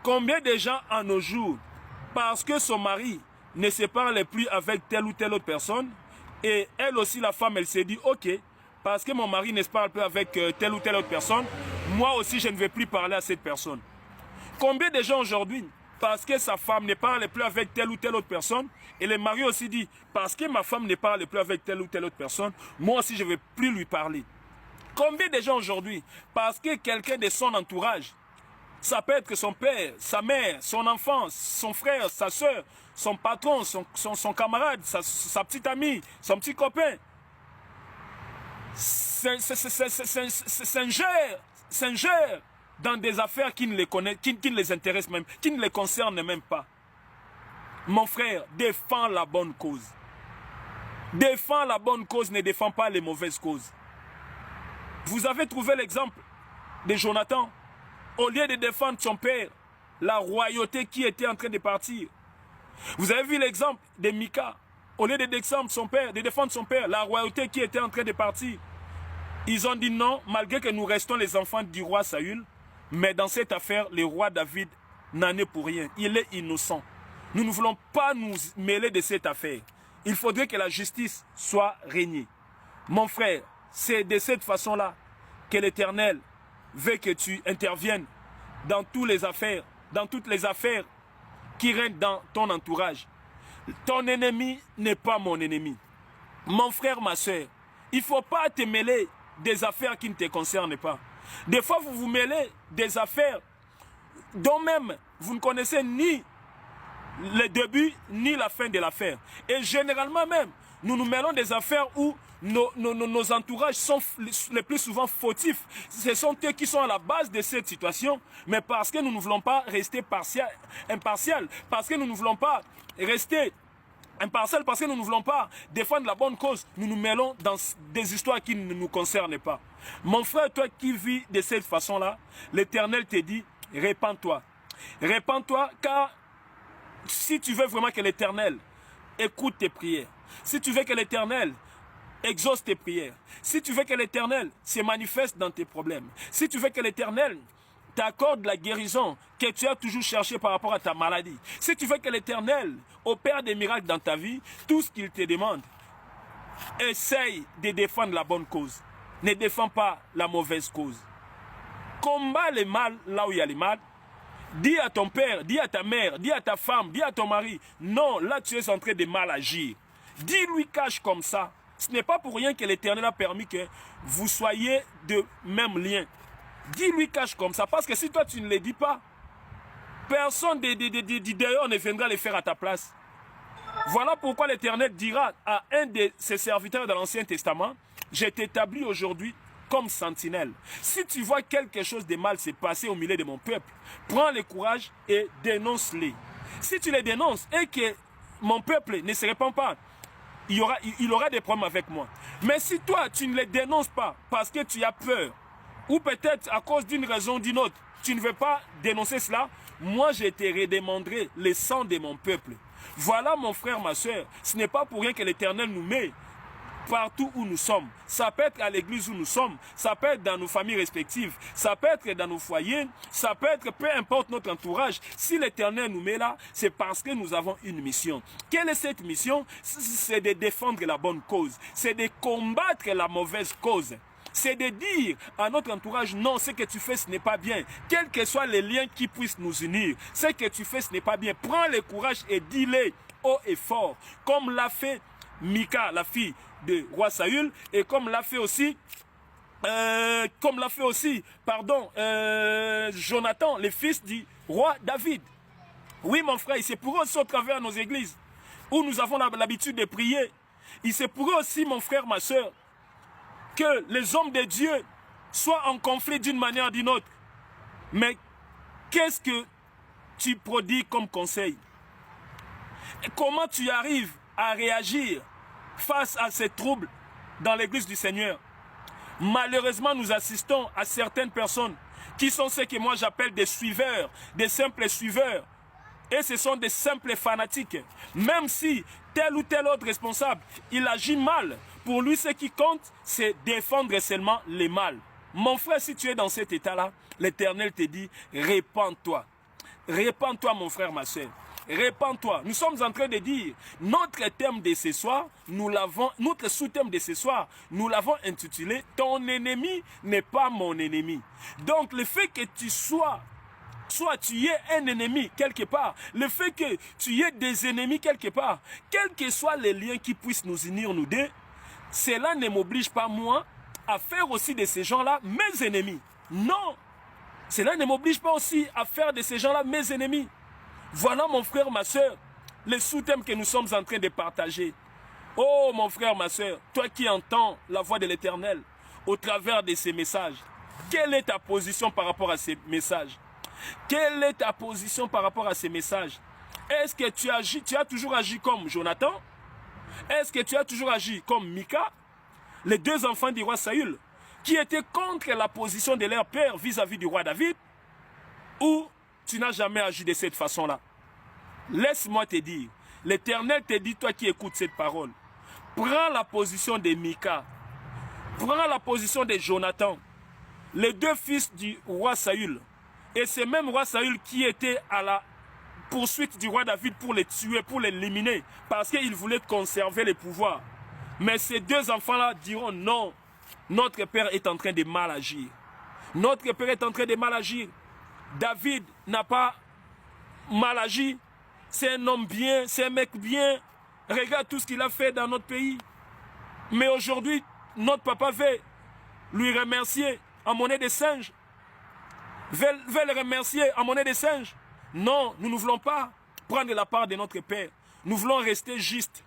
Combien de gens en nos jours, parce que son mari ne se parle plus avec telle ou telle autre personne, et elle aussi, la femme, elle s'est dit, ok, parce que mon mari ne se parle plus avec telle ou telle autre personne, moi aussi, je ne vais plus parler à cette personne. Combien de gens aujourd'hui, parce que sa femme ne parle plus avec telle ou telle autre personne, et le mari aussi dit, parce que ma femme ne parle plus avec telle ou telle autre personne, moi aussi, je ne vais plus lui parler. Combien de gens aujourd'hui, parce que quelqu'un de son entourage, ça peut être son père, sa mère, son enfant, son frère, sa soeur, son patron, son camarade, sa petite amie, son petit copain, s'ingère dans des affaires qui ne les connaissent, qui ne les intéressent même, qui ne les concernent même pas. Mon frère, défends la bonne cause. Défends la bonne cause, ne défends pas les mauvaises causes. Vous avez trouvé l'exemple de Jonathan. Au lieu de défendre son père, la royauté qui était en train de partir. Vous avez vu l'exemple de Mika. Au lieu de défendre son père, la royauté qui était en train de partir. Ils ont dit non, malgré que nous restons les enfants du roi Saül, mais dans cette affaire, le roi David n'en est pour rien. Il est innocent. Nous ne voulons pas nous mêler de cette affaire. Il faudrait que la justice soit régnée. Mon frère, c'est de cette façon-là que l'Éternel veut que tu interviennes dans toutes les affaires qui règnent dans ton entourage. Ton ennemi n'est pas mon ennemi. Mon frère, ma soeur, il ne faut pas te mêler des affaires qui ne te concernent pas. Des fois, vous vous mêlez des affaires dont même vous ne connaissez ni le début ni la fin de l'affaire. Et généralement même, nous nous mêlons des affaires où nos entourages sont le plus souvent fautifs. Ce sont eux qui sont à la base de cette situation, mais parce que nous ne voulons pas rester impartial, parce que nous ne voulons pas rester impartial, parce que nous ne voulons pas défendre la bonne cause, nous nous mêlons dans des histoires qui ne nous concernent pas. Mon frère, toi qui vis de cette façon-là, l'Éternel te dit, répands-toi. Répands-toi, car si tu veux vraiment que l'Éternel écoute tes prières, si tu veux que l'Éternel exauce tes prières, si tu veux que l'Éternel se manifeste dans tes problèmes, si tu veux que l'Éternel t'accorde la guérison que tu as toujours cherché par rapport à ta maladie, si tu veux que l'Éternel opère des miracles dans ta vie, tout ce qu'il te demande, essaye de défendre la bonne cause. Ne défends pas la mauvaise cause. Combat le mal là où il y a le mal. Dis à ton père, dis à ta mère, dis à ta femme, dis à ton mari, non, là tu es en train de mal agir. Dis-lui cache comme ça. Ce n'est pas pour rien que l'Éternel a permis que vous soyez de même lien. Dis-lui cache comme ça, parce que si toi tu ne le dis pas, personne d'ailleurs ne viendra le faire à ta place. Voilà pourquoi l'Éternel dira à un de ses serviteurs dans l'Ancien Testament, je t'établis aujourd'hui comme sentinelle. Si tu vois quelque chose de mal se passer au milieu de mon peuple, prends le courage et dénonce-les. Si tu les dénonces et que mon peuple ne se répand pas, il aura des problèmes avec moi. Mais si toi, tu ne les dénonces pas parce que tu as peur, ou peut-être à cause d'une raison ou d'une autre, tu ne veux pas dénoncer cela, moi je te redemanderai le sang de mon peuple. Voilà mon frère, ma soeur, ce n'est pas pour rien que l'Éternel nous met partout où nous sommes. Ça peut être à l'église où nous sommes, ça peut être dans nos familles respectives, ça peut être dans nos foyers, ça peut être peu importe notre entourage. Si l'Éternel nous met là, c'est parce que nous avons une mission. Quelle est cette mission? C'est de défendre la bonne cause, c'est de combattre la mauvaise cause. C'est de dire à notre entourage, non, ce que tu fais, ce n'est pas bien. Quels que soient les liens qui puissent nous unir, ce que tu fais, ce n'est pas bien. Prends le courage et dis-le haut et fort, comme l'a fait Mika, la fille de roi Saül, et comme l'a fait aussi, Jonathan, le fils du roi David. Oui, mon frère, il se pourrait aussi au travers de nos églises, où nous avons l'habitude de prier. Il se pourrait aussi, mon frère, ma soeur, que les hommes de Dieu soient en conflit d'une manière ou d'une autre. Mais qu'est-ce que tu prodigues comme conseil? Et comment tu arrives à réagir face à ces troubles dans l'église du Seigneur? Malheureusement, nous assistons à certaines personnes qui sont ce que moi j'appelle des suiveurs, des simples suiveurs. Et ce sont des simples fanatiques. Même si tel ou tel autre responsable, il agit mal, pour lui ce qui compte, c'est défendre seulement le mal. Mon frère, si tu es dans cet état-là, l'Éternel te dit, répands-toi. Répands-toi, mon frère, ma soeur. Répands-toi. Nous sommes en train de dire, notre thème de ce soir, notre sous-thème de ce soir, nous l'avons intitulé « Ton ennemi n'est pas mon ennemi ». Donc, le fait que tu soit tu es un ennemi quelque part, le fait que tu aies des ennemis quelque part, quels que soient les liens qui puissent nous unir, nous deux, cela ne m'oblige pas, moi, à faire aussi de ces gens-là mes ennemis. Non, cela ne m'oblige pas aussi à faire de ces gens-là mes ennemis. Voilà, mon frère, ma soeur, les sous-thèmes que nous sommes en train de partager. Oh, mon frère, ma soeur, toi qui entends la voix de l'Éternel au travers de ces messages, quelle est ta position par rapport à ces messages? Quelle est ta position par rapport à ces messages? Est-ce que tu as toujours agi comme Jonathan? Est-ce que tu as toujours agi comme Mika, les deux enfants du roi Saül, qui étaient contre la position de leur père vis-à-vis du roi David? Ou tu n'as jamais agi de cette façon-là? Laisse-moi te dire, l'Éternel te dit, toi qui écoutes cette parole, prends la position de Mika, prends la position de Jonathan, les deux fils du roi Saül. Et c'est même roi Saül qui était à la poursuite du roi David pour les tuer, pour l'éliminer, parce qu'il voulait conserver le pouvoir. Mais ces deux enfants-là diront non, notre père est en train de mal agir. Notre père est en train de mal agir. David n'a pas mal agi. C'est un homme bien, c'est un mec bien. Regarde tout ce qu'il a fait dans notre pays. Mais aujourd'hui, notre papa veut lui remercier en monnaie de singe. Veut le remercier en monnaie de singe. Non, nous ne voulons pas prendre la part de notre père. Nous voulons rester justes.